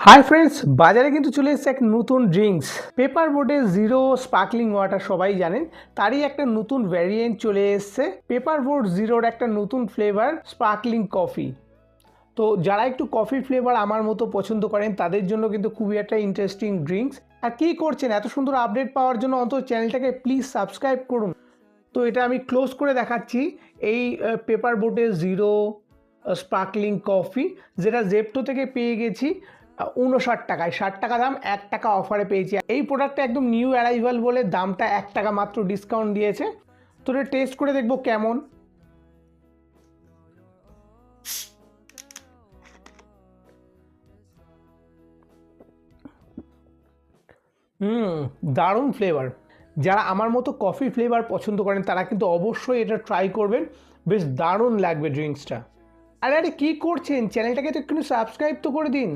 Hi friends, বাজারে কিন্তু চলে এসেছে এক নতুন ড্রিঙ্কস পেপার বোটে জিরো স্পার্কলিং ওয়াটার। সবাই জানেন তারই একটা নতুন ভ্যারিয়েন্ট চলে এসেছে পেপার বোট জিরোর একটা নতুন ফ্লেভার স্পার্কলিং কফি। তো যারা একটু কফি ফ্লেভার আমার মতো পছন্দ করেন তাদের জন্য কিন্তু খুবই একটা ইন্টারেস্টিং ড্রিঙ্কস। আর কী করছেন, এত সুন্দর আপডেট পাওয়ার জন্য অন্তত চ্যানেলটাকে প্লিজ সাবস্ক্রাইব করুন। তো এটা আমি ক্লোজ করে দেখাচ্ছি এই পেপার বোটে জিরো স্পার্কলিং কফি, যেটা জেপ্টো থেকে পেয়ে গেছি 59 টাকায়। 60 টাকা দাম, 1 টাকা অফারে পেয়েছি। এই প্রোডাক্টটা একদম নিউ অ্যারাইভাল বলে দামটা 1 টাকা মাত্র ডিসকাউন্ট দিয়েছে। তো এটা টেস্ট করে দেখবো কেমন। দারুণ ফ্লেভার। যারা আমার মতো কফি ফ্লেভার পছন্দ করেন তারা কিন্তু অবশ্যই এটা ট্রাই করবেন, বেশ দারুণ লাগবে ড্রিঙ্কসটা। আরে আরে কী করছেন, চ্যানেলটাকে তো একটু সাবস্ক্রাইব তো করে দিন।